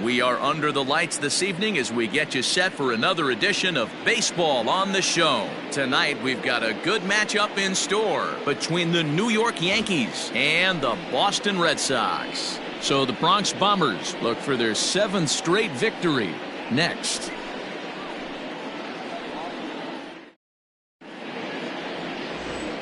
We are under the lights this evening as we get you set for another edition of Baseball on the Show. Tonight we've got a good matchup in store between the New York Yankees and the Boston Red Sox. So the Bronx Bombers look for their 7th straight victory next.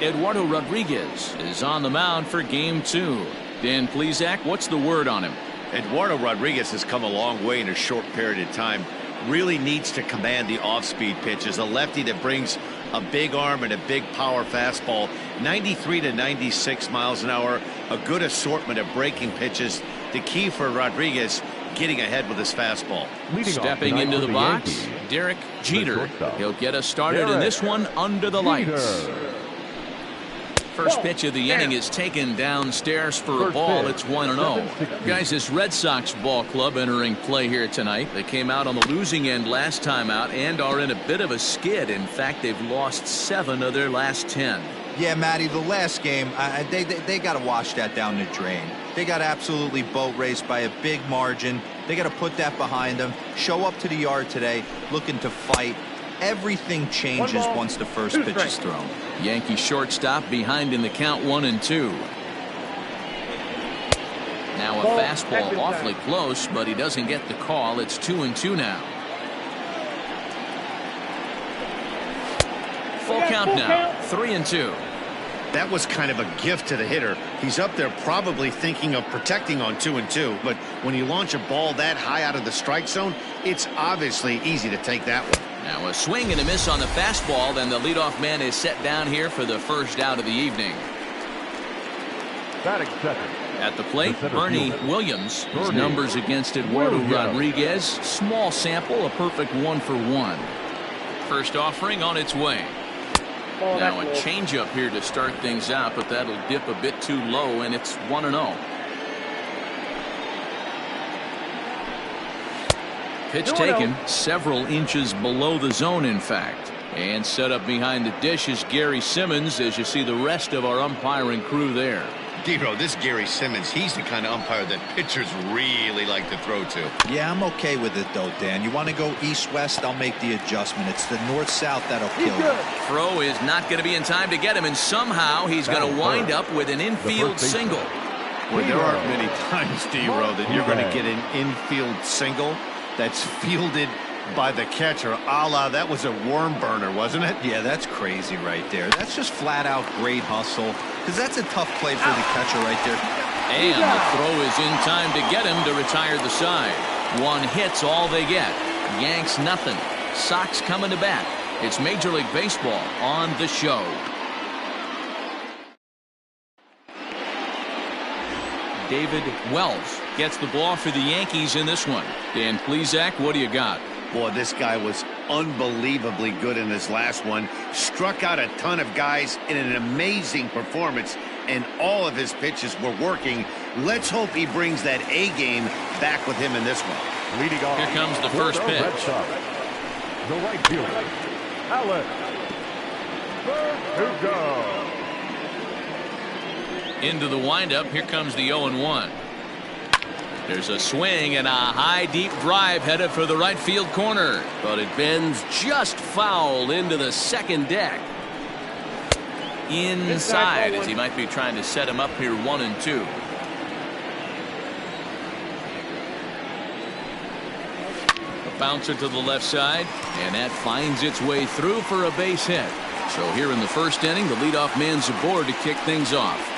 Eduardo Rodriguez is on the mound for Game 2. Dan Plesac, what's the word on him? Eduardo Rodriguez has come a long way in a short period of time. Really needs to command the off-speed pitches. A lefty that brings a big arm and a big power fastball. 93 to 96 miles an hour. A good assortment of breaking pitches. The key for Rodriguez, getting ahead with his fastball. Stepping into the box, Derek Jeter. He'll get us started in this one under the lights. First pitch of the inning is taken downstairs for a ball. It's 1-0. Guys, this Red Sox ball club entering play here tonight. They came out on the losing end last time out and are in a bit of a skid. In fact, they've lost 7 of their last 10. Yeah, Matty, the last game, they got to wash that down the drain. They got absolutely boat raced by a big margin. They got to put that behind them. Show up to the yard today looking to fight. Everything changes once the first pitch is thrown. Yankee shortstop behind in the count 1-2. Now a fastball awfully close, but he doesn't get the call. It's 2-2 now. Full count now. 3-2. That was kind of a gift to the hitter. He's up there probably thinking of protecting on 2-2, but when you launch a ball that high out of the strike zone, it's obviously easy to take that one. Now a swing and a miss on the fastball, then the leadoff man is set down here for the first out of the evening. Batting second. At the plate, Bernie Williams. His numbers against Eduardo Rodriguez. Small sample, a perfect 1-for-1. First offering on its way. Now a changeup here to start things out, but that'll dip a bit too low, and it's 1-0. Pitch taken several inches below the zone, in fact. And set up behind the dish is Gary Simmons, as you see the rest of our umpiring crew there. Dero, this Gary Simmons, he's the kind of umpire that pitchers really like to throw to. Yeah, I'm okay with it, though, Dan. You want to go east-west, I'll make the adjustment. It's the north-south that'll kill you. Throw is not going to be in time to get him, and somehow he's going to wind up with an infield single. Well, there aren't many times, Dero, that you're going to get an infield single that's fielded by the catcher, a la that was a worm burner, wasn't it? Yeah, that's crazy right there. That's just flat out great hustle, because that's a tough play for the catcher right there. And the throw is in time to get him to retire the side. 1 hit's all they get. Yanks nothing. Sox coming to bat. It's Major League Baseball on the Show. David Wells gets the ball for the Yankees in this one. Dan Plesac, what do you got? Boy, this guy was unbelievably good in this last one. Struck out a ton of guys in an amazing performance, and all of his pitches were working. Let's hope he brings that A game back with him in this one. Leading off. Here comes the first pitch. The right fielder, Alex Verdugo. Into the windup. Here comes the 0-1. There's a swing and a high deep drive headed for the right field corner, but it bends just foul into the second deck. Inside, as he might be trying to set him up here 1-2. A bouncer to the left side, and that finds its way through for a base hit. So here in the first inning, the leadoff man's aboard to kick things off.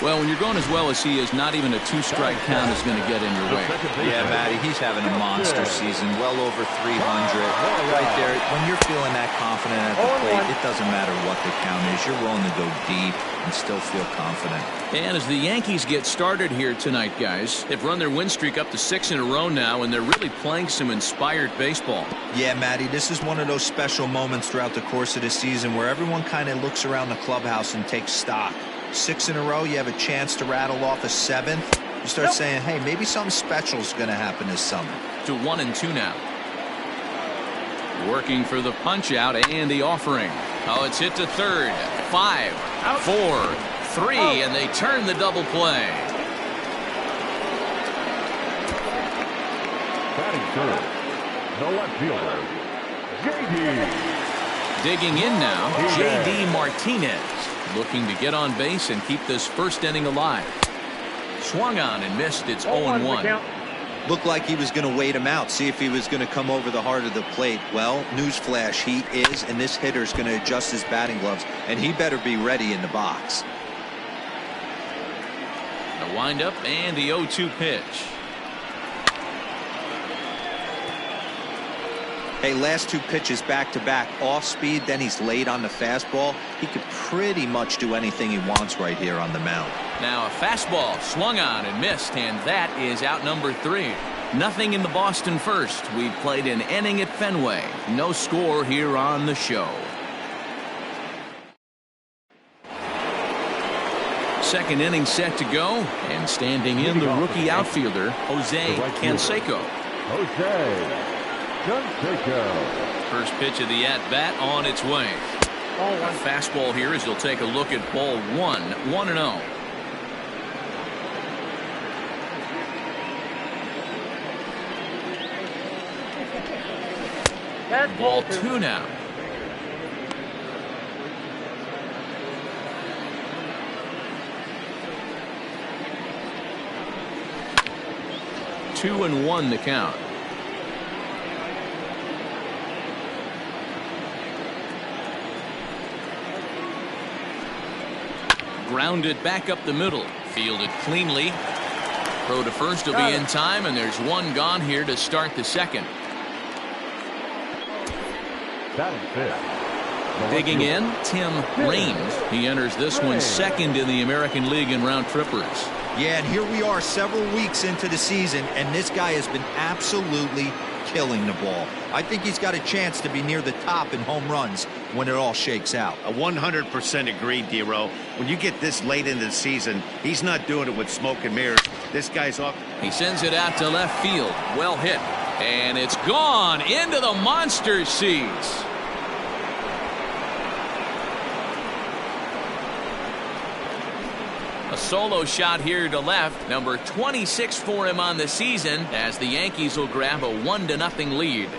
Well, when you're going as well as he is, not even a 2-strike count is going to get in your way. Yeah, Matty, he's having a monster season, well over 300. Right there, when you're feeling that confident at the plate, it doesn't matter what the count is. You're willing to go deep and still feel confident. And as the Yankees get started here tonight, guys, they've run their win streak up to 6 in a row now, and they're really playing some inspired baseball. Yeah, Matty, this is one of those special moments throughout the course of the season where everyone kind of looks around the clubhouse and takes stock. 6 in a row, you have a chance to rattle off a 7th. You start saying, hey, maybe something special is going to happen this summer. To 1-2 now. Working for the punch out and the offering. Oh, it's hit to third. 5, 4, 3, and they turn the double play. third, the left fielder, J.D. Digging in now, J.D. Martinez, looking to get on base and keep this first inning alive. Swung on and missed. It's 0-1. Looked like he was going to wait him out, see if he was going to come over the heart of the plate. Well, newsflash, he is, and this hitter's going to adjust his batting gloves, and he better be ready in the box. The windup and the 0-2 pitch. Hey, last two pitches back-to-back, off speed, then he's late on the fastball. He could pretty much do anything he wants right here on the mound. Now a fastball swung on and missed, and that is out number 3. Nothing in the Boston first. We've played an inning at Fenway. No score here on the show. Second inning set to go, and standing in the rookie outfielder, Jose Canseco. First pitch of the at-bat on its way. A fastball here as he'll take a look at ball 1, 1-0. Ball 2 now. Two and 1 the count. Grounded back up the middle. Fielded cleanly. Throw to first will be in time, and there's one gone here to start the second. Digging in, Tim Raines. He enters this one second in the American League in round trippers. Yeah, and here we are several weeks into the season, and this guy has been absolutely killing the ball. I think he's got a chance to be near the top in home runs when it all shakes out. 100% agree, D-Row. When you get this late into the season, he's not doing it with smoke and mirrors. This guy's off. He sends it out to left field. Well hit. And it's gone into the monster seats. A solo shot here to left. Number 26 for him on the season as the Yankees will grab a 1-0 lead.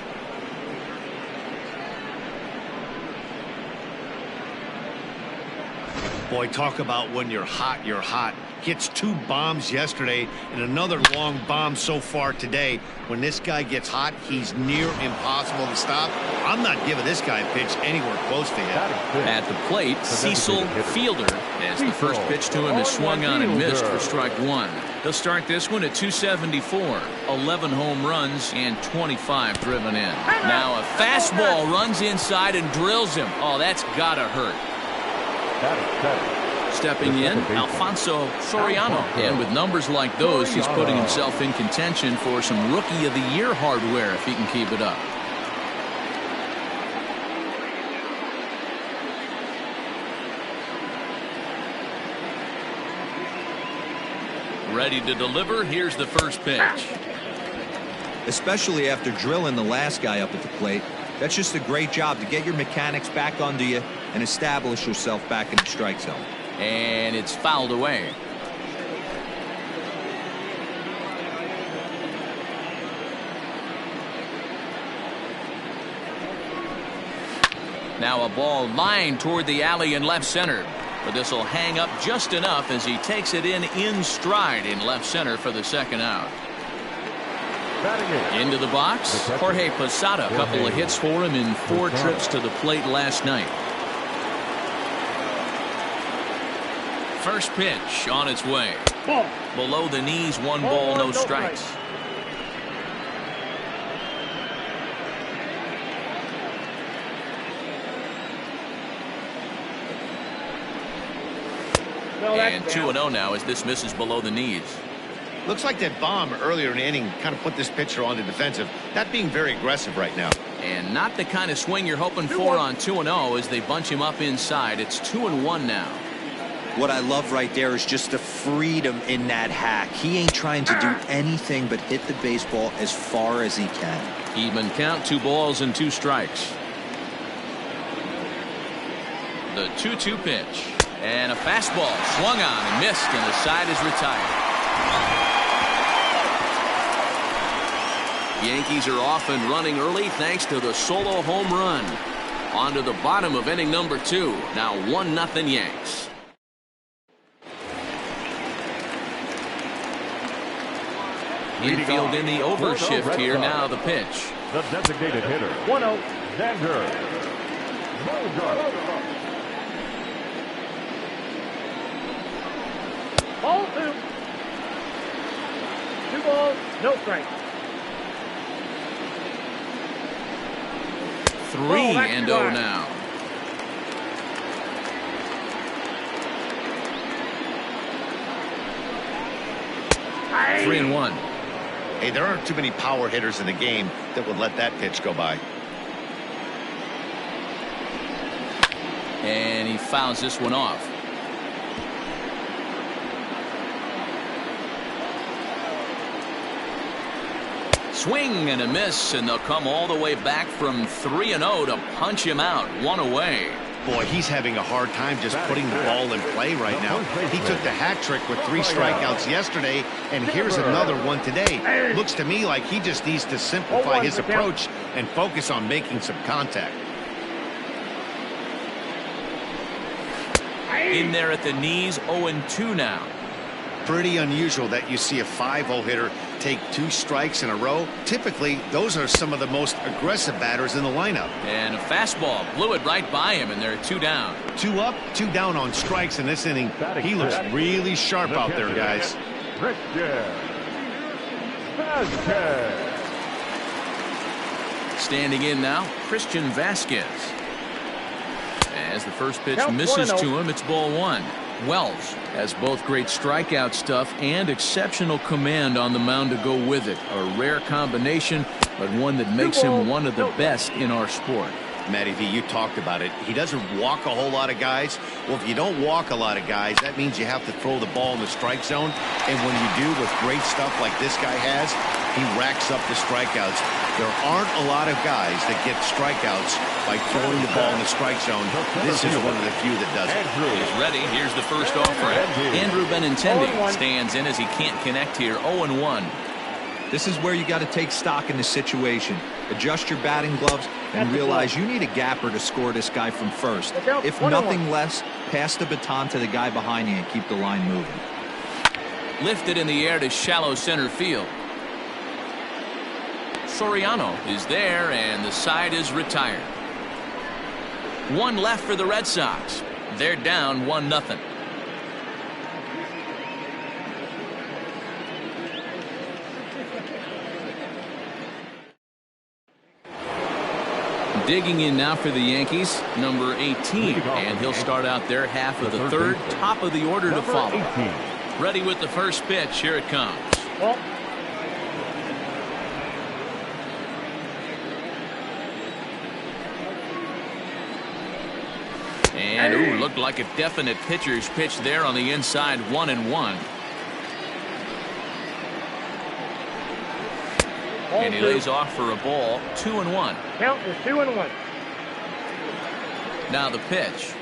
Boy, talk about when you're hot, you're hot. Hits 2 bombs yesterday and another long bomb so far today. When this guy gets hot, he's near impossible to stop. I'm not giving this guy a pitch anywhere close to him. At the plate, Cecil Fielder, as the first pitch to him is swung on and missed for strike 1. They'll start this one at 274. 11 home runs and 25 driven in. Now a fastball runs inside and drills him. Oh, that's gotta hurt. Stepping in, Alfonso Soriano. And with numbers like those, he's putting himself in contention for some Rookie of the Year hardware if he can keep it up. Ready to deliver. Here's the first pitch. Especially after drilling the last guy up at the plate. That's just a great job to get your mechanics back under you and establish yourself back in the strike zone. And it's fouled away. Now a ball lined toward the alley in left center. But this will hang up just enough as he takes it in stride in left center for the second out. Into the box, Jorge Posada. A couple of hits for him in 4 trips to the plate last night. First pitch on its way. Below the knees, 1 ball, no strikes. And 2-0 now as this misses below the knees. Looks like that bomb earlier in the inning kind of put this pitcher on the defensive. Not being very aggressive right now. And not the kind of swing you're hoping for on 2-0 as they bunch him up inside. It's 2-1 now. What I love right there is just the freedom in that hack. He ain't trying to do anything but hit the baseball as far as he can. Even count, 2 balls and 2 strikes. The 2-2 pitch. And a fastball swung on and missed, and the side is retired. Yankees are off and running early thanks to the solo home run. On to the bottom of inning number 2. Now 1-0 Yanks. Infield in the overshift here. Now the pitch. The designated hitter, 1-0, Xander. Ball 2. 2 balls, no strikes. 3-0 now. Aye. 3-1. Hey, there aren't too many power hitters in the game that would let that pitch go by. And he fouls this one off. Swing and a miss, and they'll come all the way back from 3-0 to punch him out. 1 away. Boy, he's having a hard time just putting the ball in play right now. He took the hat trick with 3 strikeouts yesterday, and here's another one today. Looks to me like he just needs to simplify his approach and focus on making some contact. In there at the knees, 0-2 now. Pretty unusual that you see a 5-hole hitter take 2 strikes in a row. Typically, those are some of the most aggressive batters in the lineup. And a fastball blew it right by him, and they're 2 down. 2 up, 2 down on strikes in this inning. He looks really sharp out there, guys. Standing in now, Christian Vasquez. As the first pitch misses to him, it's ball 1. Wells has both great strikeout stuff and exceptional command on the mound to go with it. A rare combination, but one that makes him one of the best in our sport. Matty V, you talked about it. He doesn't walk a whole lot of guys. Well, if you don't walk a lot of guys, that means you have to throw the ball in the strike zone. And when you do, with great stuff like this guy has, he racks up the strikeouts. There aren't a lot of guys that get strikeouts by throwing the ball in the strike zone. This is one of the few that does it. He's ready. Here's the first offering. Andrew Benintendi stands in as he can't connect here. 0-1. This is where you got to take stock in the situation. Adjust your batting gloves and realize you need a gapper to score this guy from first. If nothing less, pass the baton to the guy behind you and keep the line moving. Lifted in the air to shallow center field. Soriano is there, and the side is retired. 1 left for the Red Sox. They're down 1-0. Digging in now for the Yankees, number 18, and he'll start out their half of the 3rd, top of the order to follow. Ready with the first pitch. Here it comes. And ooh, looked like a definite pitcher's pitch there on the inside. 1-1. And he lays off for a ball. 2-1. Count is 2-1. Now the pitch.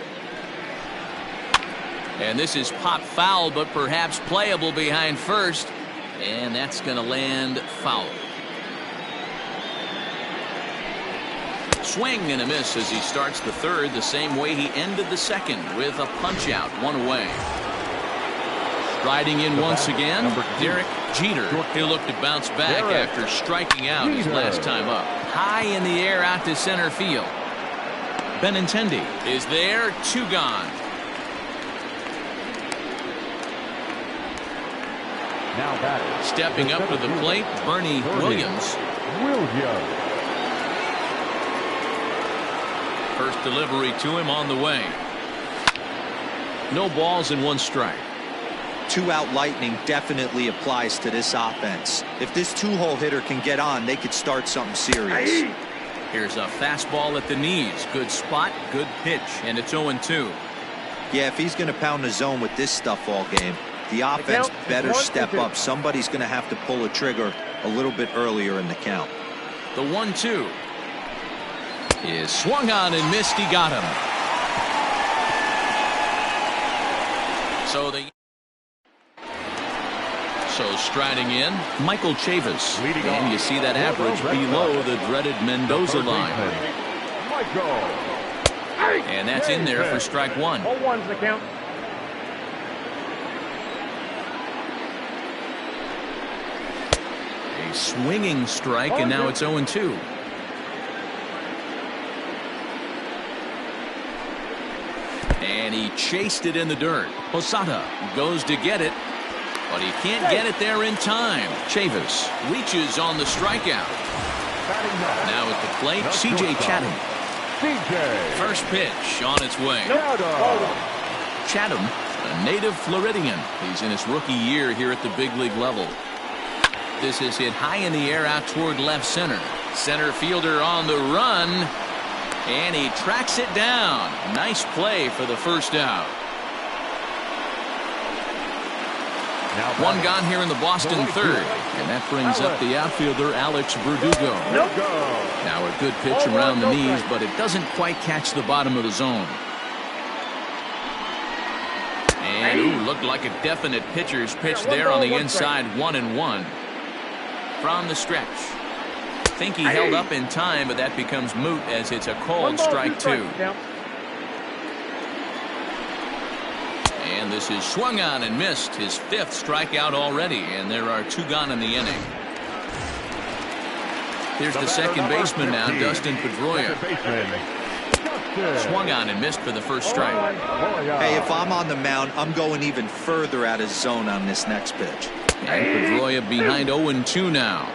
And this is pop foul, but perhaps playable behind first. And that's going to land foul. Swing and a miss as he starts the 3rd the same way he ended the 2nd with a punch out. 1 away. Striding in once again, Derek Jeter. He'll look to bounce back after striking out his last time up. High in the air out to center field. Benintendi is there. 2 gone. Now batting. Stepping up to the plate, Bernie Williams. First delivery to him on the way. No balls and 1 strike. 2-out lightning definitely applies to this offense. If this 2-hole hitter can get on, they could start something serious. Here's a fastball at the knees. Good spot, good pitch, and it's 0-2. Yeah, if he's going to pound the zone with this stuff all game, the offense better step up. Somebody's going to have to pull a trigger a little bit earlier in the count. The 1-2 is swung on and missed. He got him. So the So striding in, Michael Chavis. Leading And off you see that for the average Red below Sox, the dreaded Mendoza line. Michael. And that's in there for strike one. 0-1's the count. A swinging strike, and now it's 0-2. And he chased it in the dirt. Posada goes to get it, but he can't get it there in time. Chavis reaches on the strikeout. Now at the plate, C.J. Chatham. First pitch on its way. Chatham, a native Floridian. He's in his rookie year here at the big league level. This is hit high in the air out toward left center. Center fielder on the run, and he tracks it down. Nice play for the first out. One gone here in the Boston third, and that brings up the outfielder Alex Verdugo. Now a good pitch around the knees, but it doesn't quite catch the bottom of the zone. And looked like a definite pitcher's pitch there on the inside, 1-1 from the stretch. Think he held up in time, but that becomes moot as it's a called strike two. And this is swung on and missed, his fifth strikeout already, and there are two gone in the inning. Here's the second baseman now, Dustin Pedroia. Swung on and missed for the first strike. Hey, if I'm on the mound, I'm going even further out of zone on this next pitch. And Pedroia behind 0-2 now.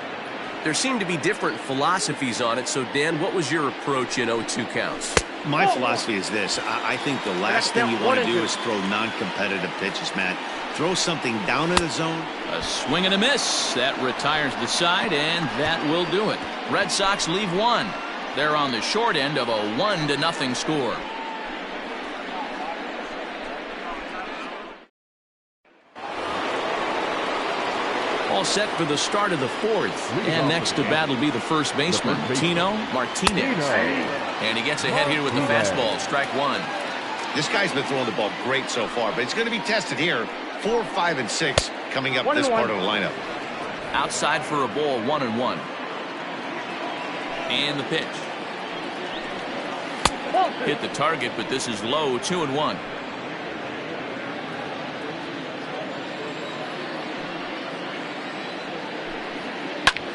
There seem to be different philosophies on it. So, Dan, what was your approach in 0-2 counts? My philosophy is this. I think the last thing you want to do is throw non-competitive pitches, Matt. Throw something down in the zone. A swing and a miss. That retires the side, and that will do it. Red Sox leave one. They're on the short end of a 1-0 score. All set for the start of the fourth. And next to bat will be the first baseman, Tino Martinez. And he gets ahead here with the fastball, strike one. This guy's been throwing the ball great so far, but it's going to be tested here. 4, 5, and 6 coming up this part of the lineup. Outside for a ball, 1-1. And the pitch. Hit the target, but this is low, 2-1.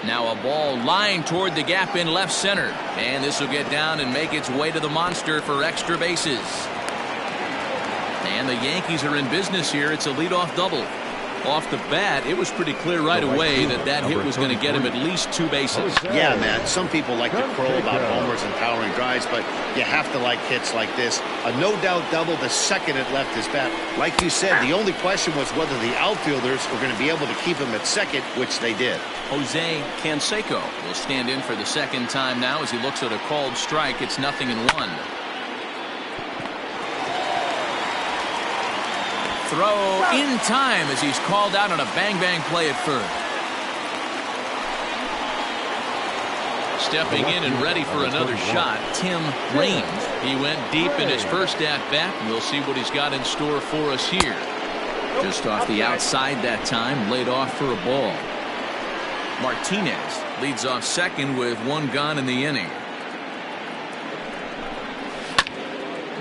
Now a ball lined toward the gap in left center. And this will get down and make its way to the monster for extra bases. And the Yankees are in business here. It's a leadoff double. Off the bat, it was pretty clear right away that that hit was going to get him at least 2 bases. Yeah, Matt, some people like to crow about homers and towering drives, but you have to like hits like this. A no-doubt double the second it left his bat. Like you said, the only question was whether the outfielders were going to be able to keep him at second, which they did. Jose Canseco will stand in for the second time now as he looks at a called strike. It's 0-1. Throw in time as he's called out on a bang-bang play at first. Stepping in and ready for another shot, Tim Raines. He went deep in his first at-bat, and we'll see what he's got in store for us here. Just off the outside that time, laid off for a ball. Martinez leads off second with 1 gone in the inning.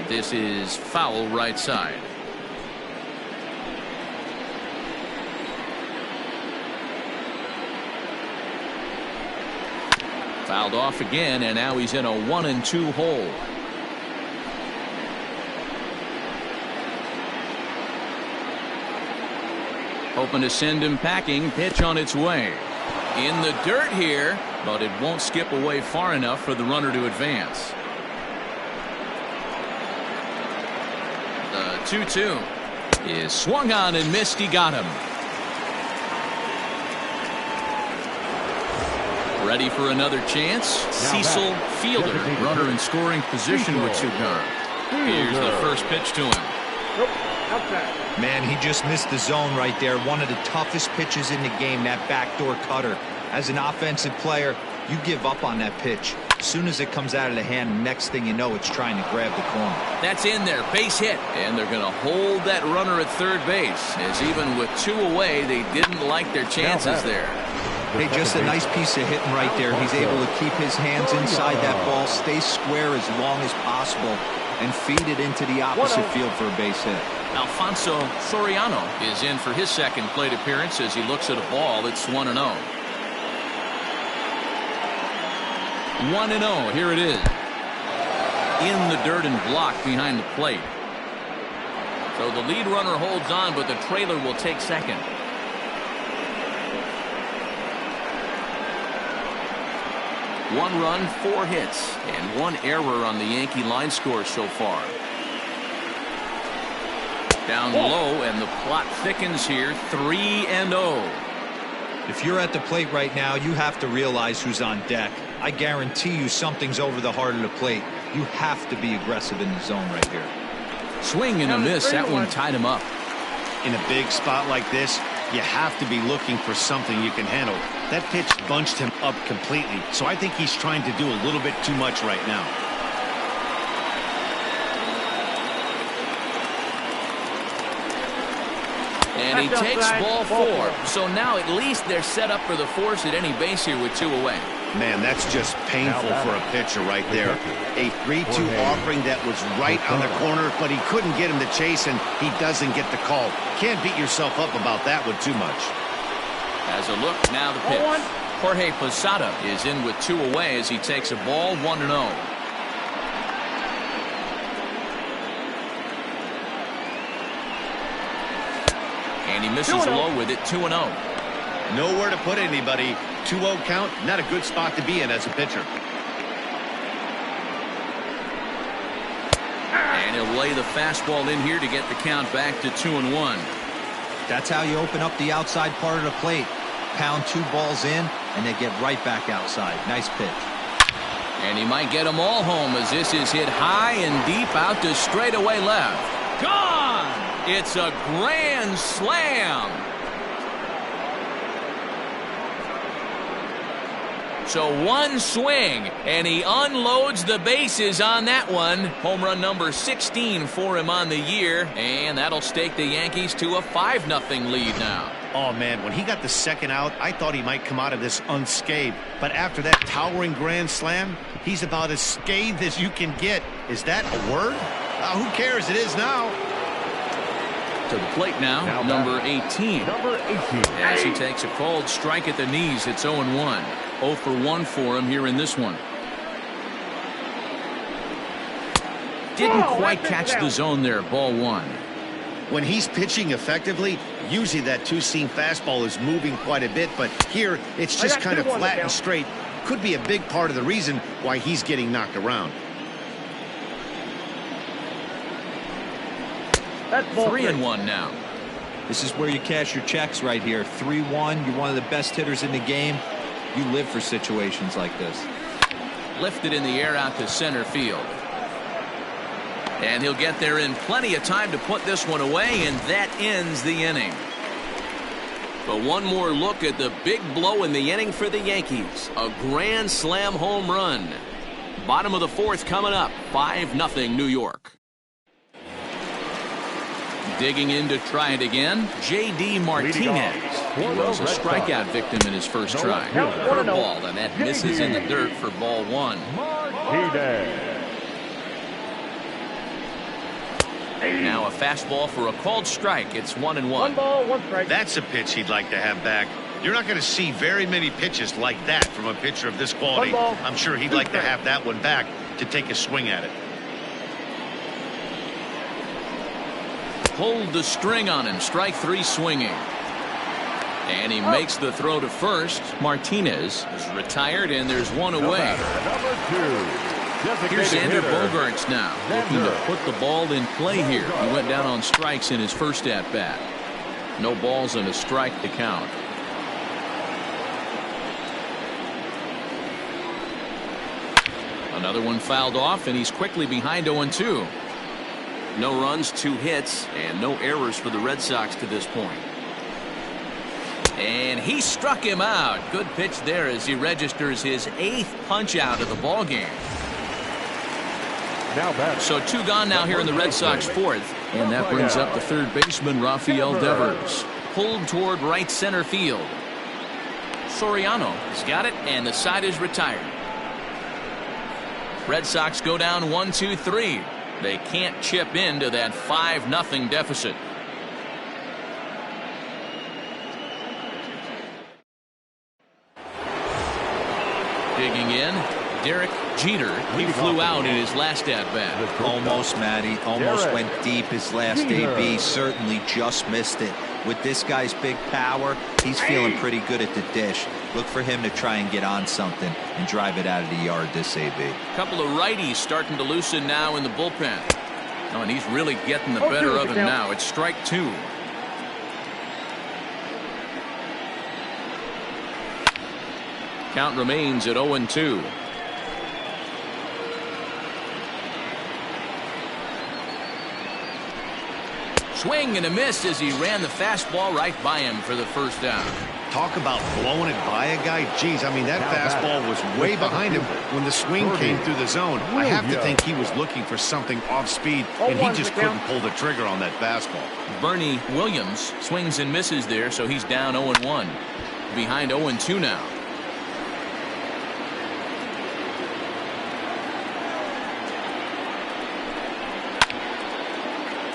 This is foul right side. Fouled off again, and now he's in a 1-2 hole. Hoping to send him packing. Pitch on its way. In the dirt here, but it won't skip away far enough for the runner to advance. The 2-2 is swung on and missed. He got him. Ready for another chance. Cecil Fielder, runner in scoring position with 2 gone. Here's the first pitch to him. Man, he just missed the zone right there. One of the toughest pitches in the game, that backdoor cutter. As an offensive player, you give up on that pitch. As soon as it comes out of the hand, next thing you know, it's trying to grab the corner. That's in there, base hit. And they're going to hold that runner at third base, as even with 2 away, they didn't like their chances there. Hey, just a nice piece of hitting right there. He's able to keep his hands inside that ball, stay square as long as possible, and feed it into the opposite field for a base hit. Alfonso Soriano is in for his second plate appearance as he looks at a ball that's 1-0. 1-0, here it is. In the dirt and blocked behind the plate. So the lead runner holds on, but the trailer will take second. One run, 4 hits, and 1 error on the Yankee line score so far. Down low, and the plot thickens here, 3-0. If you're at the plate right now, you have to realize who's on deck. I guarantee you something's over the heart of the plate. You have to be aggressive in the zone right here. Swing and a miss. That one tied him up. In a big spot like this, you have to be looking for something you can handle. That pitch bunched him up completely, so I think he's trying to do a little bit too much right now. And he takes ball 4. So now at least they're set up for the force at any base here with 2 away. Man, that's just painful for a pitcher right there. A 3-2 offering that was right on the corner, but he couldn't get him to chase, and he doesn't get the call. Can't beat yourself up about that one too much. As a look, now the pitch. Jorge Posada is in with 2 away as he takes a ball, 1-0. And he misses low with it, 2-0. Nowhere to put anybody. 2-0 count, not a good spot to be in as a pitcher. And he'll lay the fastball in here to get the count back to 2-1. That's how you open up the outside part of the plate. Pound 2 balls in, and they get right back outside. Nice pitch. And he might get them all home as this is hit high and deep out to straightaway left. Gone! It's a grand slam. So 1 swing, and he unloads the bases on that one. Home run number 16 for him on the year, and that'll stake the Yankees to a 5-0 lead now. Oh, man, when he got the second out, I thought he might come out of this unscathed. But after that towering grand slam, he's about as scathed as you can get. Is that a word? Who cares? It is now. To the plate now number 18. As he takes a called strike at the knees, it's 0-1. 0 for 1 for him here in this one. Didn't quite catch the zone there. Ball 1. When he's pitching effectively, usually that 2-seam fastball is moving quite a bit, but here it's just kind of flat and straight. Could be a big part of the reason why he's getting knocked around. 3-1 now. This is where you cash your checks right here. 3-1. You're one of the best hitters in the game. You live for situations like this. Lifted in the air out to center field. And he'll get there in plenty of time to put this one away, and that ends the inning. But one more look at the big blow in the inning for the Yankees. A grand slam home run. Bottom of the 4th coming up. 5-0 New York. Digging in to try it again, J.D. Martinez. He was a strikeout victim in his first try. Curveball, and that misses in the dirt for ball 1. Now a fastball for a called strike. It's 1-1. 1 ball, 1 strike. That's a pitch he'd like to have back. You're not going to see very many pitches like that from a pitcher of this quality. I'm sure he'd like to have that one back to take a swing at it. Pulled the string on him. Strike 3 swinging. And he makes the throw to first. Martinez is retired, and there's 1 away. Here's Xander Bogaerts now, looking to put the ball in play here. He went down on strikes in his first at-bat. No balls and a strike to count. Another one fouled off, and he's quickly behind 0-2. No runs, 2 hits, and no errors for the Red Sox to this point. And he struck him out. Good pitch there as he registers his 8th punch out of the ball game. So 2 gone now here in the Red Sox 4th. And that brings up the third baseman, Rafael Devers. Pulled toward right center field. Soriano has got it, and the side is retired. Red Sox go down 1-2-3. They can't chip into that 5-0 deficit. Digging in, Derek Jeter. He flew out in his last at-bat. Almost, Matty. Almost went deep his last AB. Certainly just missed it. With this guy's big power, he's feeling pretty good at the dish. Look for him to try and get on something and drive it out of the yard this AB. A couple of righties starting to loosen now in the bullpen. Oh, and he's really getting the better of him now. It's strike 2. Count remains at 0-2. Swing and a miss as he ran the fastball right by him for the first down. Talk about blowing it by a guy. Geez, I mean, that fastball was way behind him when the swing came through the zone. I have to think he was looking for something off speed, and he just couldn't pull the trigger on that fastball. Bernie Williams swings and misses there, so he's down 0-1. Behind 0-2 now.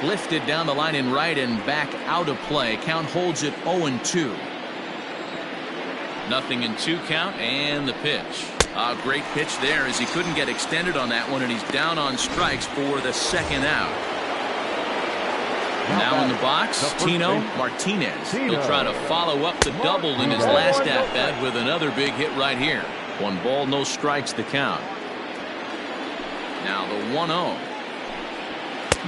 Lifted down the line in right and back out of play. Count holds it 0-2. 0-2 count, and the pitch. A great pitch there as he couldn't get extended on that one, and he's down on strikes for the second out. Now in the box, Tino Martinez. He'll try to follow up the double in his last at-bat with another big hit right here. 1 ball, no strikes the count. Now the 1-0.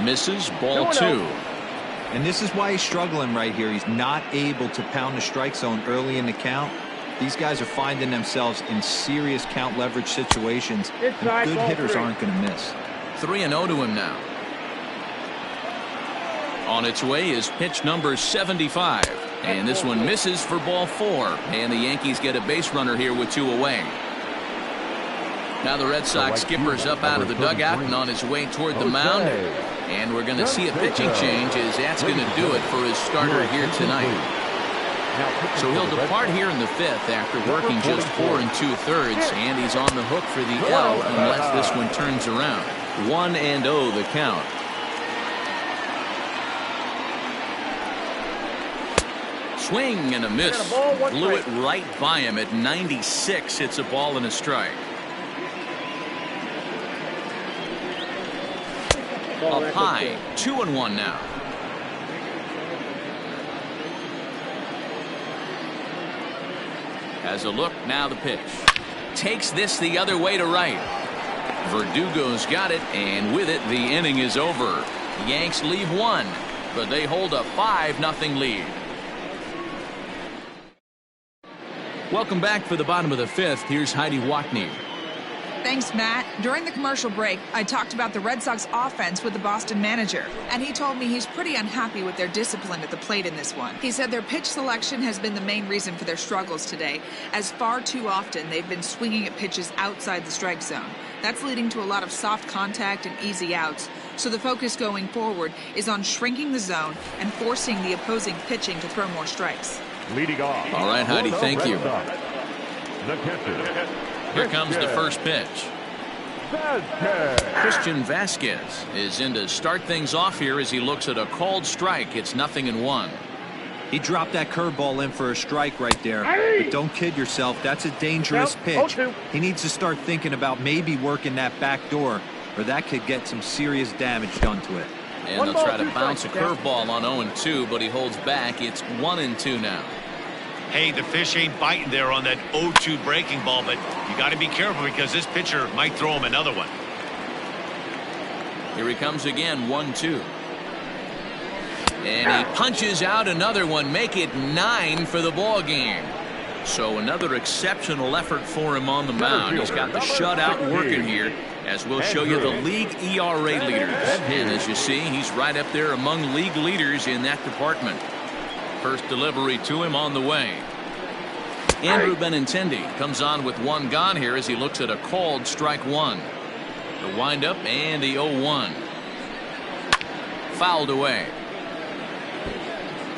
Misses, ball 2. And this is why he's struggling right here. He's not able to pound the strike zone early in the count. These guys are finding themselves in serious count leverage situations. And good hitters aren't going to miss. 3-0 to him now. On its way is pitch number 75. And this one misses for ball 4. And the Yankees get a base runner here with 2 away. Now the Red Sox skipper's up out of the dugout and on his way toward the mound. And we're going to see a pitching change as that's going to do it for his starter here tonight. So he'll depart here in the 5th after working just 4 2/3, and he's on the hook for the L unless this one turns around. 1-0 the count. Swing and a miss. Blew it right by him at 96. It's a ball and a strike. Up high, 2-1 now. Has a look, now the pitch. Takes this the other way to right. Verdugo's got it, and with it, the inning is over. The Yanks leave 1, but they hold a 5-0 lead. Welcome back for the bottom of the 5th. Here's Heidi Watney. Thanks, Matt. During the commercial break, I talked about the Red Sox offense with the Boston manager, and he told me he's pretty unhappy with their discipline at the plate in this one. He said their pitch selection has been the main reason for their struggles today, as far too often they've been swinging at pitches outside the strike zone. That's leading to a lot of soft contact and easy outs, so the focus going forward is on shrinking the zone and forcing the opposing pitching to throw more strikes. Leading off. All right, Heidi, thank you. The catcher. Here comes the first pitch. Christian Vasquez is in to start things off here as he looks at a called strike. It's 0-1. He dropped that curveball in for a strike right there. But don't kid yourself. That's a dangerous pitch. He needs to start thinking about maybe working that back door, or that could get some serious damage done to it. And they'll try to bounce a curveball on 0-2, but he holds back. It's 1-2 now. Hey, the fish ain't biting there on that 0-2 breaking ball, but you got to be careful because this pitcher might throw him another one. Here he comes again, 1-2. And he punches out another one, make it 9 for the ball game. So another exceptional effort for him on the mound. He's got the shutout working here, as we'll show you the league ERA leaders. And as you see, he's right up there among league leaders in that department. First delivery to him on the way. Andrew Benintendi comes on with one gone here as he looks at a called strike one. The windup and the 0-1. Fouled away.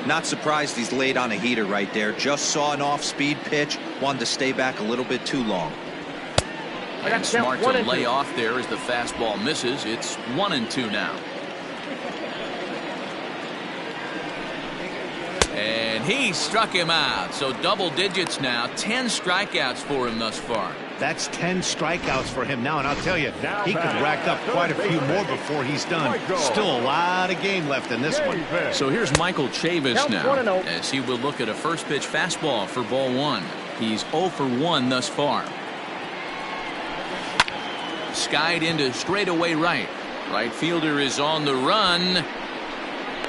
Not surprised he's laid on a heater right there. Just saw an off-speed pitch. Wanted to stay back a little bit too long. And smart to lay off there as the fastball misses. It's 1-2 now. And he struck him out. So double digits now. 10 strikeouts for him thus far. That's 10 strikeouts for him now, and I'll tell you, he could rack up quite a few more before he's done. Still a lot of game left in this one. So here's Michael Chavis now, as he will look at a first pitch fastball for ball one. He's 0 for 1 thus far. Skied into straightaway right. Right fielder is on the run.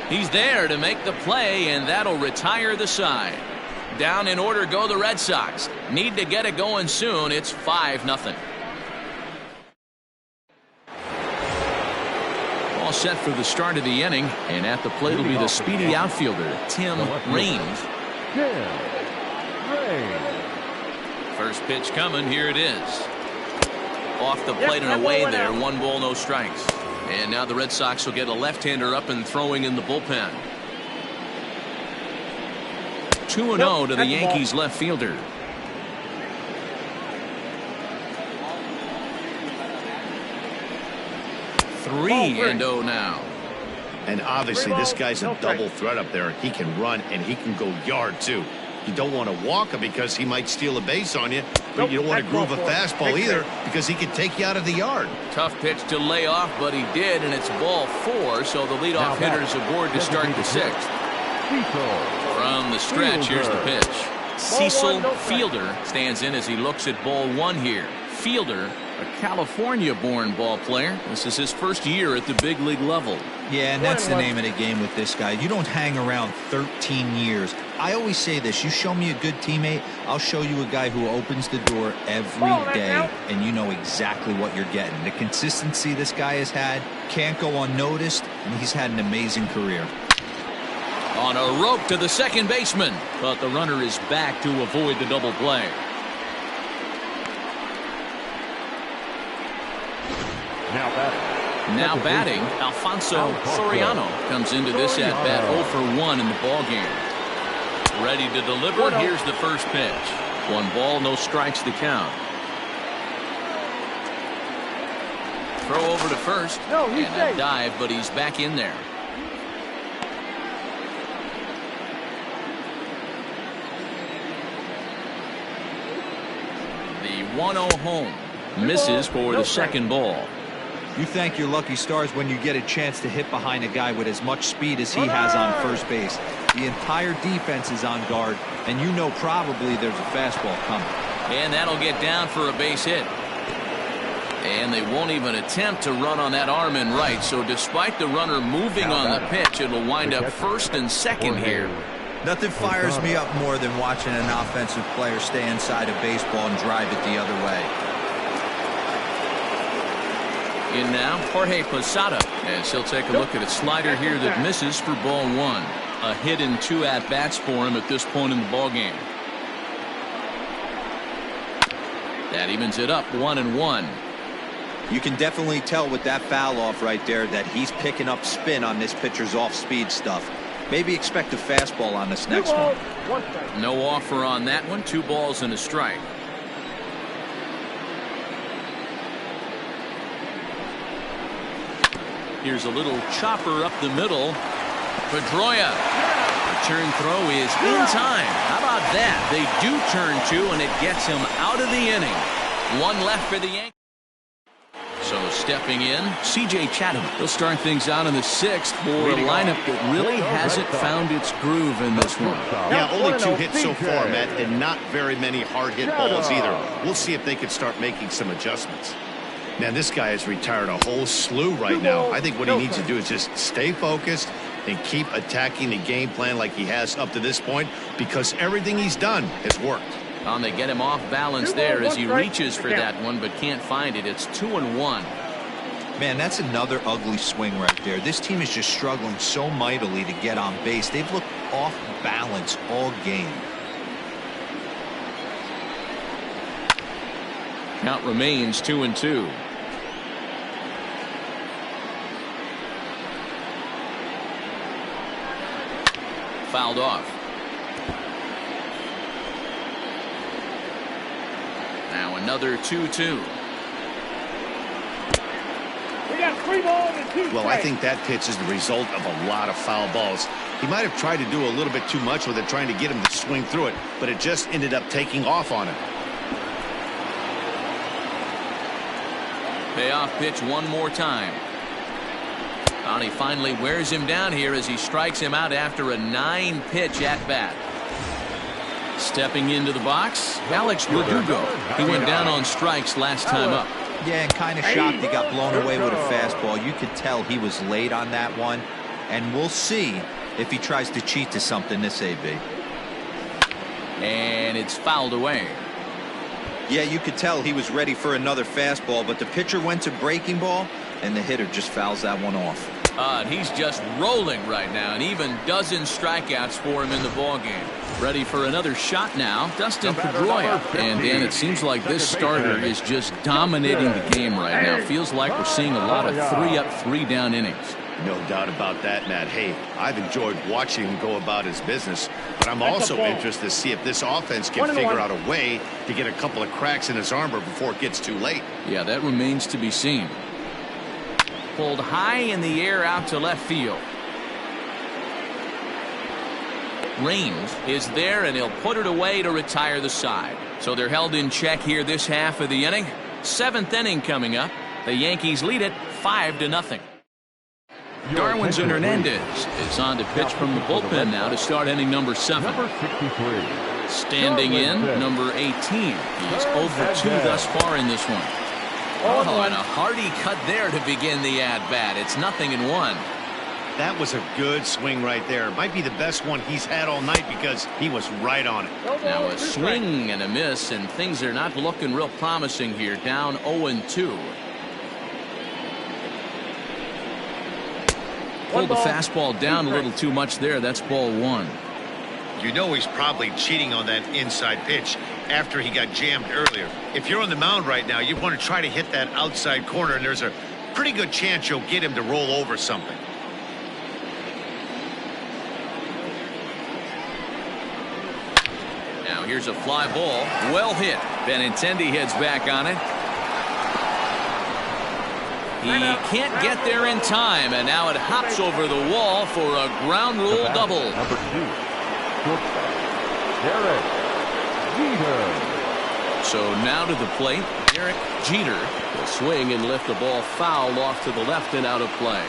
He's there to make the play, and that'll retire the side. Down in order go the Red Sox. Need to get it going soon. It's 5-0. All set for the start of the inning, and at the plate will be the speedy outfielder, Tim Raines. First pitch coming. Here it is. Off the plate and away there. 1 ball, no strikes. And now the Red Sox will get a left-hander up and throwing in the bullpen. 2-0 to the Yankees left fielder. 3-0 now. And obviously this guy's a double threat up there. He can run and he can go yard too. You don't want to walk him because he might steal a base on you, but you don't want to groove a fastball either because he can take you out of the yard. Tough pitch to lay off, but he did, and it's ball 4, so the leadoff hitter's aboard to start the 6th. From the stretch, here's the pitch. Cecil Fielder stands in as he looks at ball 1 here. Fielder, a California-born ball player. This is his first year at the big league level. Yeah, and that's the name of the game with this guy. You don't hang around 13 years. I always say this, you show me a good teammate, I'll show you a guy who opens the door every day, and you know exactly what you're getting. The consistency this guy has had can't go unnoticed, and he's had an amazing career. On a rope to the second baseman, but the runner is back to avoid the double play. Now batting, Alfonso Soriano comes into this at bat 0 for 1 in the ball game. Ready to deliver. Here's the first pitch. 1 ball, no strikes to count. Throw over to first, and a dive, but he's back in there. The 1-0 home misses for the second ball. You thank your lucky stars when you get a chance to hit behind a guy with as much speed as he has on first base. The entire defense is on guard, and you know probably there's a fastball coming. And that'll get down for a base hit. And they won't even attempt to run on that arm in right, so despite the runner moving on the pitch, it'll wind up first and second here. Nothing fires me up more than watching an offensive player stay inside a baseball and drive it the other way. In now, Jorge Posada, as he'll take a look at a slider here that misses for ball 1. A hit in 2 at-bats for him at this point in the ball game. That evens it up 1-1. You can definitely tell with that foul off right there that he's picking up spin on this pitcher's off-speed stuff. Maybe expect a fastball on this next one. No offer on that one. 2 balls and a strike. Here's a little chopper up the middle. Pedroia. Return throw is in time. How about that? They do turn 2, and it gets him out of the inning. 1 left for the Yankees. So stepping in, C.J. Chatham. He'll start things out in the 6th for a lineup that really hasn't found its groove in this one. Yeah, only 2 hits so far, Matt, and not very many hard-hit balls either. We'll see if they can start making some adjustments. Man, this guy has retired a whole slew right now. I think what he needs to do is just stay focused and keep attacking the game plan like he has up to this point, because everything he's done has worked. They get him off balance there as he reaches for that one, but can't find it. It's 2-1. Man, that's another ugly swing right there. This team is just struggling so mightily to get on base. They've looked off balance all game. Count remains 2-2. Fouled off. Now another 2-2. We got 3 balls and 2 strikes. Well, I think that pitch is the result of a lot of foul balls. He might have tried to do a little bit too much with it, trying to get him to swing through it, but it just ended up taking off on him. Payoff pitch one more time. And he finally wears him down here as he strikes him out after a 9-pitch at bat. Stepping into the box, Alex Verdugo. He went down on strikes last time up. Yeah, and kind of shocked he got blown away with a fastball. You could tell he was late on that one. And we'll see if he tries to cheat to something this AB. And it's fouled away. Yeah, you could tell he was ready for another fastball, but the pitcher went to breaking ball, and the hitter just fouls that one off. And he's just rolling right now, and even dozen strikeouts for him in the ballgame. Ready for another shot now, Dustin Pedroia. And Dan, it seems like this starter is just dominating the game right now. Feels like we're seeing a lot of 3-up, 3-down innings. No doubt about that, Matt. Hey, I've enjoyed watching him go about his business, but I'm also interested to see if this offense can figure out a way to get a couple of cracks in his armor before it gets too late. Yeah, that remains to be seen. Pulled high in the air out to left field. Range is there, and he'll put it away to retire the side. So they're held in check here this half of the inning. 7th inning coming up. The Yankees lead it 5-0. Darwinzon Hernandez is on to pitch from the bullpen now to start inning number 7. Number 63. Standing in, number 18. He's 0 for 2 thus far in this one. Oh, and a hearty cut there to begin the at-bat. It's 0-1. That was a good swing right there. Might be the best one he's had all night because he was right on it. Now a swing and a miss, and things are not looking real promising here. Down 0-2. Pulled the fastball down a little too much there. That's ball 1. You know he's probably cheating on that inside pitch after he got jammed earlier. If you're on the mound right now, you want to try to hit that outside corner, and there's a pretty good chance you'll get him to roll over something. Now here's a fly ball. Well hit. Benintendi heads back on it. He can't get there in time, and now it hops over the wall for a ground rule double. Number 2. Derek Jeter. So now to the plate, Derek Jeter will swing and lift the ball foul off to the left and out of play.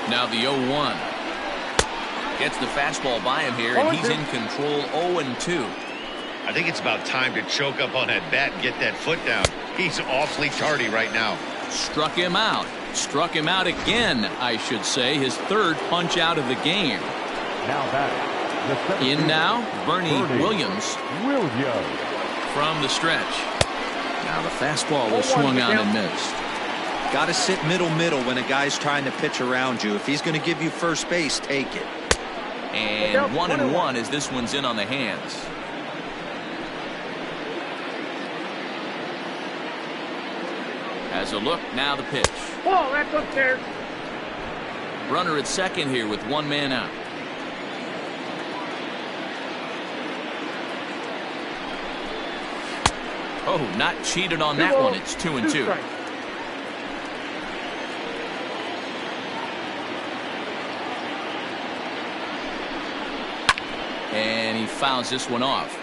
Now the 0-1. Gets the fastball by him here, and he's in control 0-2. I think it's about time to choke up on that bat and get that foot down. He's awfully tardy right now. Struck him out. Struck him out again, I should say. His 3rd punch out of the game. Now back. In now, Bernie Williams from the stretch. Now the fastball was swung on and missed. Got to sit middle when a guy's trying to pitch around you. If he's going to give you first base, take it. And 1-1 as this one's in on the hands. As a look, now the pitch. Ball, that's upstairs. Runner at second here with 1 man out. Oh, not cheated on that one. It's 2-2. And he fouls this one off.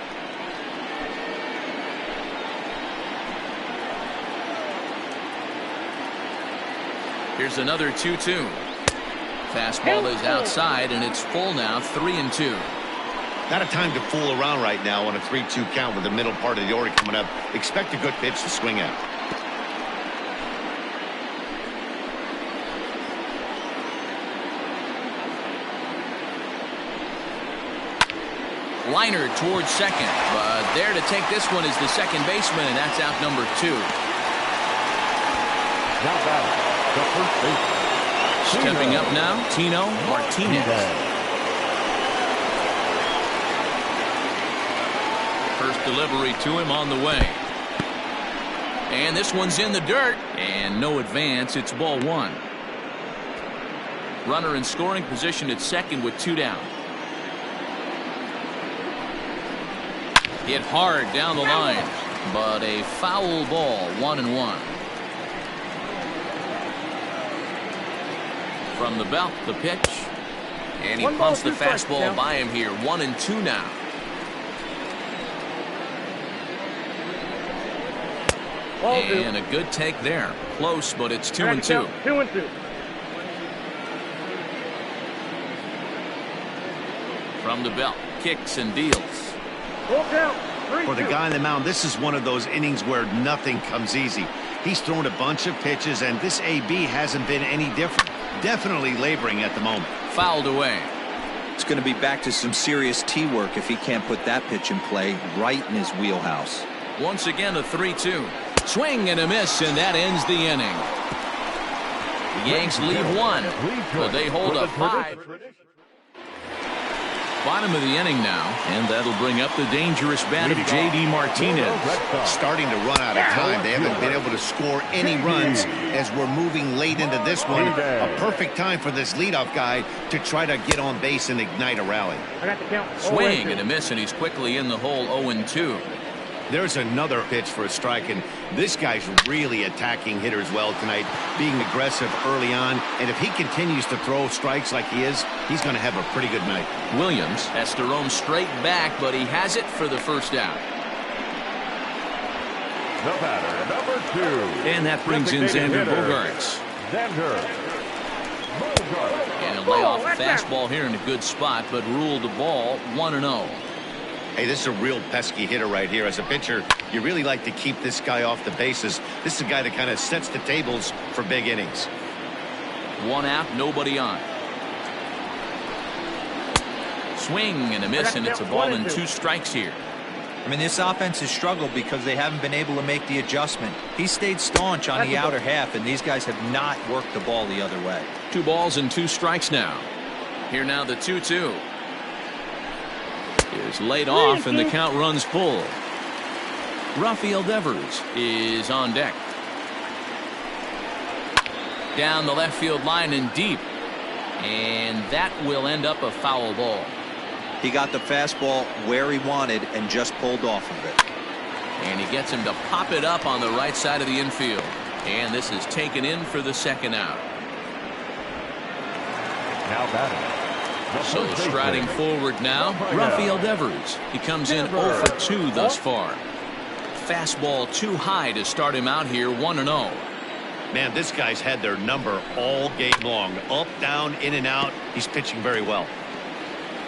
Here's another 2-2. Fastball is outside, and it's full now, 3-2. Not a time to fool around right now on a 3-2 count with the middle part of the order coming up. Expect a good pitch to swing at. Liner towards second, but there to take this one is the second baseman, and that's out number 2. Now batting, the first baseman. Stepping up now, Tino Martinez. First delivery to him on the way. And this one's in the dirt, and no advance. It's ball 1. Runner in scoring position at second with 2 down. Hit hard down the line, but a foul ball, 1-1. From the belt, the pitch, and he pumps the fastball by him here. 1-2 now. And a good take there. Close, but it's 2-2. 2-2. From the belt, kicks and deals. For the guy on the mound, this is one of those innings where nothing comes easy. He's thrown a bunch of pitches, and this AB hasn't been any different. Definitely laboring at the moment. Fouled away. It's going to be back to some serious tee work if he can't put that pitch in play right in his wheelhouse. Once again, a 3-2. Swing and a miss, and that ends the inning. The Yanks leave 1, but they hold a 5. Bottom of the inning now, and that'll bring up the dangerous bat of J.D. Martinez. Starting to run out of time. They haven't been able to score any runs as we're moving late into this one. A perfect time for this leadoff guy to try to get on base and ignite a rally. Swing and a miss, and he's quickly in the hole. 0-2. There's another pitch for a strike, and this guy's really attacking hitters well tonight, being aggressive early on, and if he continues to throw strikes like he is, he's going to have a pretty good night. Williams has to roam straight back, but he has it for the first out. The batter, number 2. And that brings in Xander Bogaerts. Xander Bogaerts. And a layoff fastball here in a good spot, but ruled the ball 1-0. Hey, this is a real pesky hitter right here. As a pitcher, you really like to keep this guy off the bases. This is a guy that kind of sets the tables for big innings. 1 out, nobody on. Swing and a miss, and it's a ball and 2 strikes here. I mean, this offense has struggled because they haven't been able to make the adjustment. He stayed staunch on the outer half, and these guys have not worked the ball the other way. 2 balls and 2 strikes now. Here now the 2-2. Is laid off, and the count runs full. Rafael Devers is on deck. Down the left field line and deep. And that will end up a foul ball. He got the fastball where he wanted and just pulled off of it. And he gets him to pop it up on the right side of the infield. And this is taken in for the second out. Now batting. So striding forward now, Rafael Devers. He comes in 0 for 2 thus far. Fastball too high to start him out here, 1-0. Man, this guy's had their number all game long. Up, down, in and out. He's pitching very well.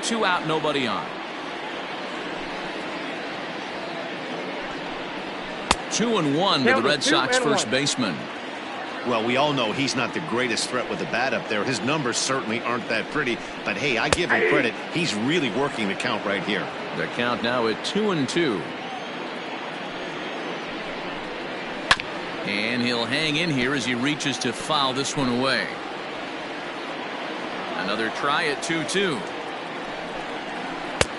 2 out, nobody on. 2-1 to the Red Sox first baseman. Well, we all know he's not the greatest threat with the bat up there. His numbers certainly aren't that pretty. But, hey, I give him credit. He's really working the count right here. The count now at 2-2. And he'll hang in here as he reaches to foul this one away. Another try at 2-2.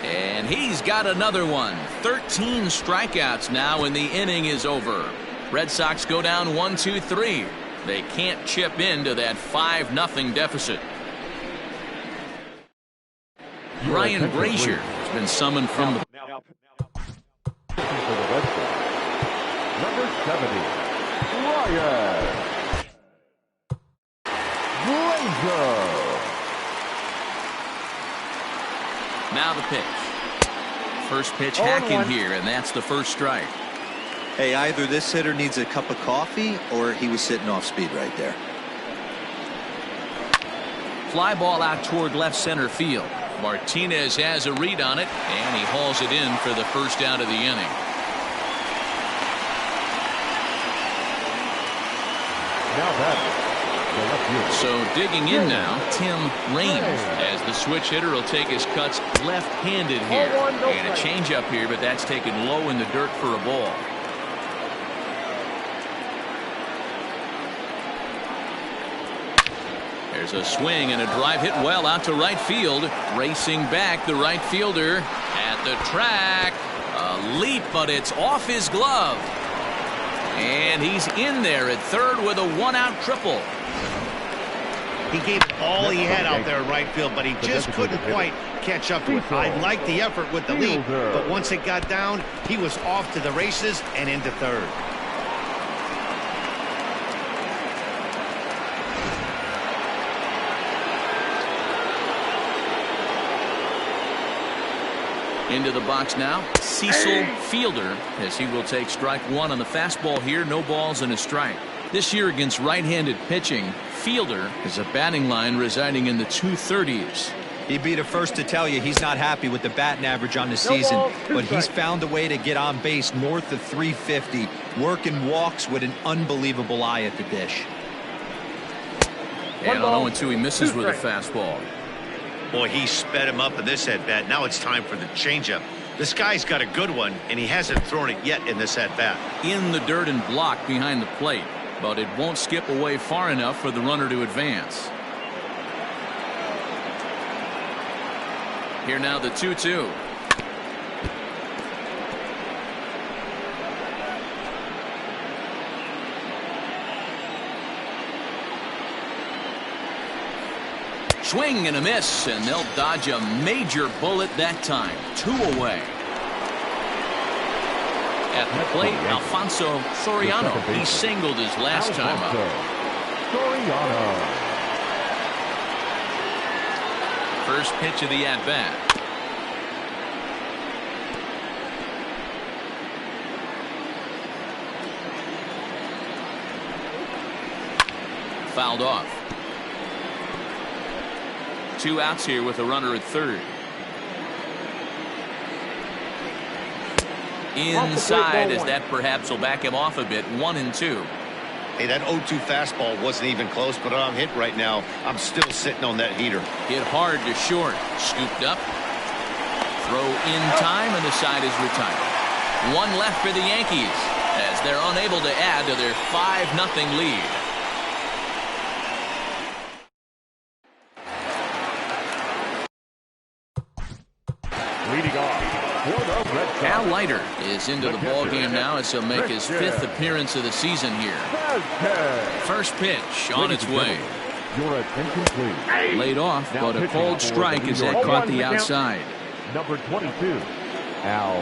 And he's got another one. 13 strikeouts now, and the inning is over. Red Sox go down 1-2-3. They can't chip into that 5-0 deficit. Ryan Brazier has been summoned from the... For the Red Sox, number 70, Ryan Brazier. Now the pitch. First pitch hacking here, and that's the first strike. Hey, either this hitter needs a cup of coffee or he was sitting off speed right there. Fly ball out toward left center field. Martinez has a read on it, and he hauls it in for the first out of the inning. Now batting, the left fielder. So digging in now, Tim Raines, as the switch hitter will take his cuts left-handed here. And a changeup here, but that's taken low in the dirt for a ball. There's a swing and a drive hit well out to right field. Racing back, the right fielder at the track. A leap, but it's off his glove. And he's in there at third with a one-out triple. He gave it all he had out there in right field, but he just couldn't quite catch up to it. I liked the effort with the lead, but once it got down, he was off to the races and into third. Into the box now, Cecil Fielder, as he will take strike one on the fastball here. No balls and a strike. This year against right-handed pitching, Fielder is a batting line residing in the 230s. He'd be the first to tell you he's not happy with the batting average on the season, but he's found a way to get on base north of 350, working walks with an unbelievable eye at the dish. And on 0-2, he misses with a fastball. Boy, he sped him up in this at-bat. Now it's time for the changeup. This guy's got a good one, and he hasn't thrown it yet in this at-bat. In the dirt and blocked behind the plate, but it won't skip away far enough for the runner to advance. Here now the 2-2. Swing and a miss, and they'll dodge a major bullet that time. 2 away. At the plate, Alfonso Soriano. He singled his last time up. Soriano. First pitch of the at-bat. Fouled off. 2 outs here with a runner at third. Inside, as that perhaps will back him off a bit. 1-2. Hey, that 0-2 fastball wasn't even close, but I'm hit right now. I'm still sitting on that heater. Hit hard to short. Scooped up. Throw in time, and the side is retired. 1 left for the Yankees, as they're unable to add to their 5-0 lead. Leading off for the Red Sox. Al Leiter is into the ball game now as he'll make his 5th appearance of the season here. First pitch on its way. Your attention, please. Laid off, but a cold strike as that caught the outside. Number 22, Al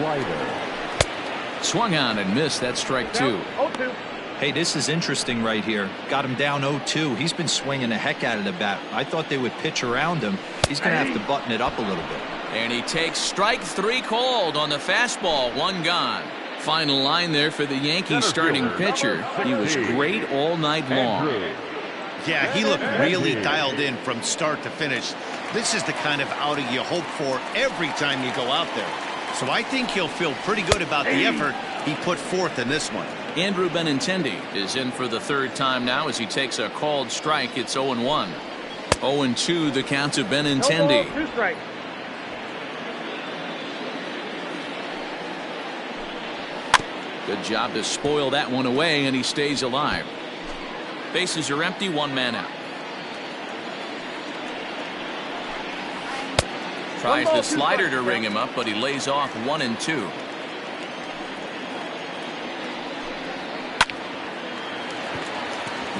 Leiter. Swung on and missed. That strike 2. Hey, this is interesting right here. Got him down 0-2. He's been swinging the heck out of the bat. I thought they would pitch around him. He's going to have to button it up a little bit. And he takes strike 3 cold on the fastball. 1 gone. Final line there for the Yankees starting pitcher. He was great all night long. Yeah, he looked really dialed in from start to finish. This is the kind of outing you hope for every time you go out there. So I think he'll feel pretty good about the effort he put forth in this one. Andrew Benintendi is in for the 3rd time now as he takes a called strike. It's 0-1. 0-2 the count to Benintendi. Good job to spoil that one away, and he stays alive. Bases are empty, 1 man out. Tries the slider to ring him up, but he lays off 1-2.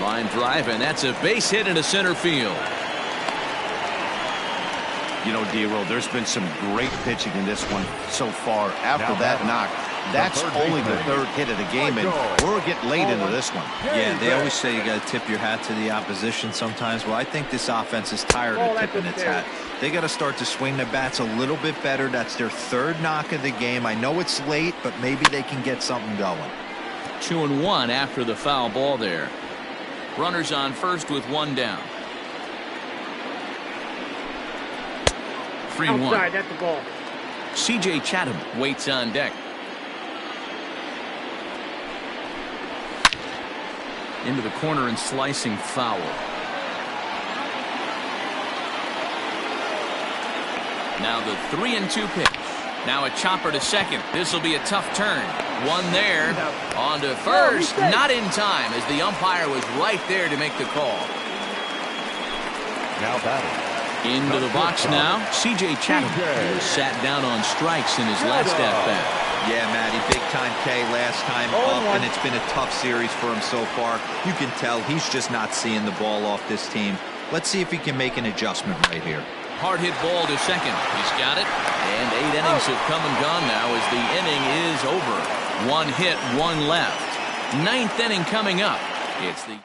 Line drive, and that's a base hit into center field. You know, D-Roll, there's been some great pitching in this one so far. After that knock, that's only the 3rd hit of the game, and we're getting late into this one. Yeah, they always say you got to tip your hat to the opposition sometimes. Well, I think this offense is tired of tipping its hat. They got to start to swing the bats a little bit better. That's their 3rd knock of the game. I know it's late, but maybe they can get something going. 2-1 after the foul ball there. Runners on first with 1 down. 3-1. Outside, that's the ball. C.J. Chatham waits on deck. into the corner and slicing foul. Now the 3-2 pitch. Now a chopper to second. This will be a tough turn. One there. On to first. Not in time as the umpire was right there to make the call. Now batting. Into the box now. C.J. Chatham sat down on strikes in his last at-bat. Yeah, Matty, big-time K last time up, and it's been a tough series for him so far. You can tell he's just not seeing the ball off this team. Let's see if he can make an adjustment right here. Hard hit ball to second. He's got it. And 8 innings have come and gone now as the inning is over. 1 hit, 1 left. 9th inning coming up. It's the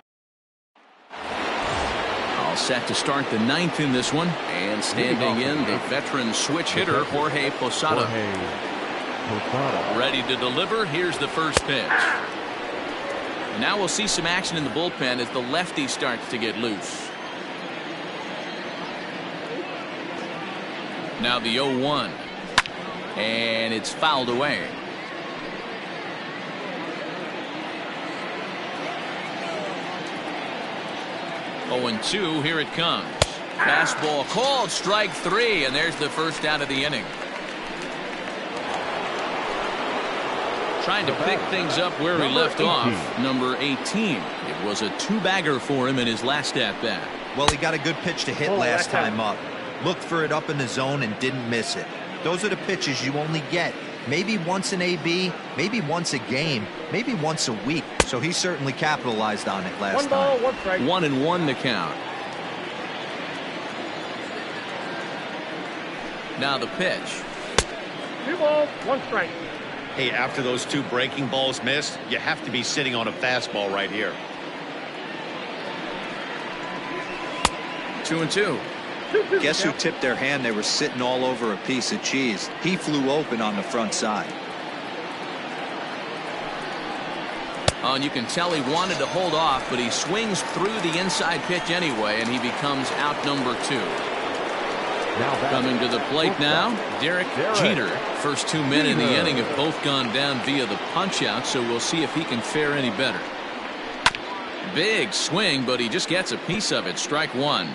all set to start the 9th in this one. And standing in, the veteran switch hitter, Jorge Posada. Ready to deliver. Here's the first pitch. And now we'll see some action in the bullpen as the lefty starts to get loose. Now the 0-1. And it's fouled away. Oh, and 2, here it comes. Fastball called, strike 3, and there's the first out of the inning. Trying to pick things up where he left off. Number 18. It was a 2-bagger for him in his last at-bat. Well, he got a good pitch to hit last time up. Looked for it up in the zone and didn't miss it. Those are the pitches you only get. Maybe once an AB, maybe once a game, maybe once a week. So he certainly capitalized on it last time. 1-1 the count. Now the pitch. 2 balls, 1 strike. Hey, after those 2 breaking balls missed, you have to be sitting on a fastball right here. 2-2. Guess who tipped their hand? They were sitting all over a piece of cheese. He flew open on the front side. Oh, and you can tell he wanted to hold off, but he swings through the inside pitch anyway, and he becomes out number 2. Coming to the plate now, Derek Jeter. First 2 men in the inning have both gone down via the punch-out, so we'll see if he can fare any better. Big swing, but he just gets a piece of it. Strike 1.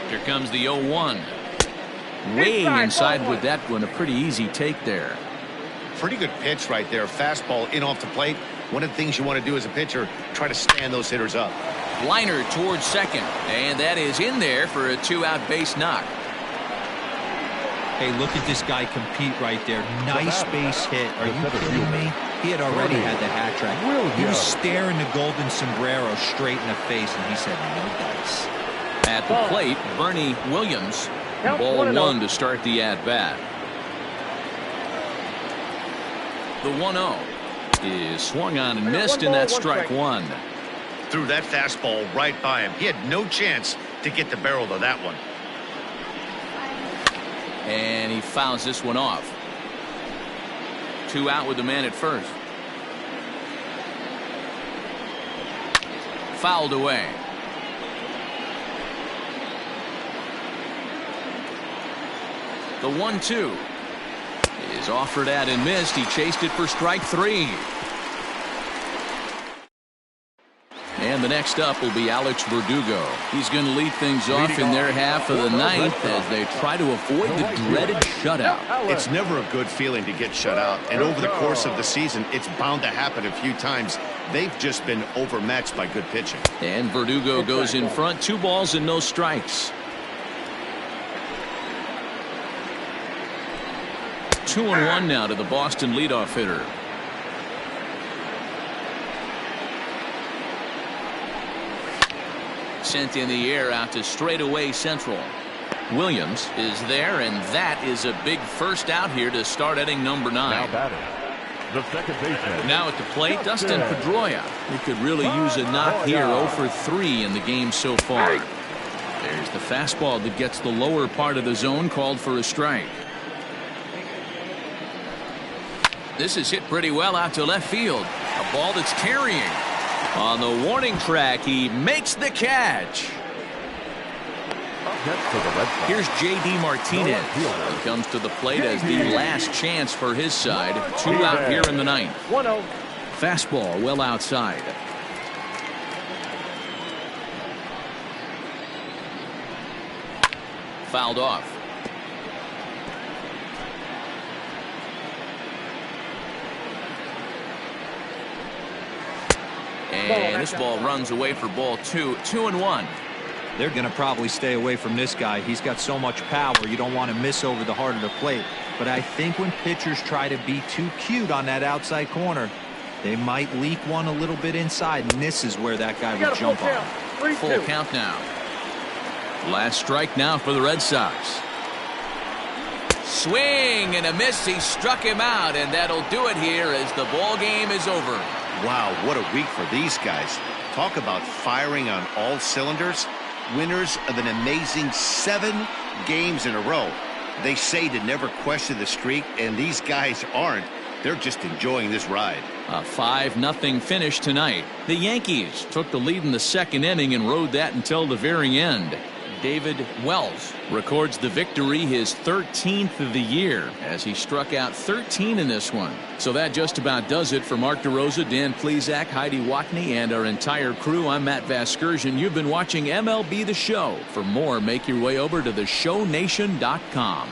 Here comes the 0-1. Way inside with that one. A pretty easy take there. Pretty good pitch right there. Fastball in off the plate. One of the things you want to do as a pitcher, try to stand those hitters up. Liner towards second, and that is in there for a 2-out base knock. Hey, look at this guy compete right there. Nice base hit. Are you kidding me? He had already had the hat trick. He was staring the golden sombrero straight in the face, and he said, no dice. At the plate, Bernie Williams. Ball 1 to start the at-bat. The 1-0 is swung on and missed, and that's strike 1. Threw that fastball right by him. He had no chance to get the barrel to that one. And he fouls this one off. 2 out with the man at first. Fouled away. The 1-2 is offered at and missed. He chased it for strike 3. And the next up will be Alex Verdugo. He's going to lead things off in their half of the 9th as they try to avoid the dreaded shutout. It's never a good feeling to get shut out, and over the course of the season, it's bound to happen a few times. They've just been overmatched by good pitching. And Verdugo goes in front. 2 balls and no strikes. 2-1 now to the Boston leadoff hitter. Sent in the air out to straightaway central. Williams is there, and that is a big first out here to start inning number 9. Now batting, the second baseman. Now at the plate, Dustin Pedroia. He could really use a knock here. 0 for 3 in the game so far. There's the fastball that gets the lower part of the zone, called for a strike. This is hit pretty well out to left field. A ball that's carrying. On the warning track, he makes the catch. gets to the Red Sox. Here's J.D. Martinez. He comes to the plate as the last chance for his side. 2 out here in the ninth. 1-0. Fastball well outside. Fouled off. And this ball runs away for ball 2. 2-1. They're going to probably stay away from this guy. He's got so much power. You don't want to miss over the heart of the plate. But I think when pitchers try to be too cute on that outside corner, they might leak one a little bit inside, and this is where that guy would jump on. 3-2. Full count now. Last strike now for the Red Sox. Swing and a miss. He struck him out, and that'll do it here as the ball game is over. Wow, what a week for these guys. Talk about firing on all cylinders. Winners of an amazing 7 games in a row. They say to never question the streak, and these guys aren't. They're just enjoying this ride. A 5-0 finish tonight. The Yankees took the lead in the second inning and rode that until the very end. David Wells records the victory, his 13th of the year, as he struck out 13 in this one. So that just about does it for Mark DeRosa, Dan Plesac, Heidi Watney, and our entire crew. I'm Matt Vasgersian. You've been watching MLB The Show. For more, make your way over to theshownation.com.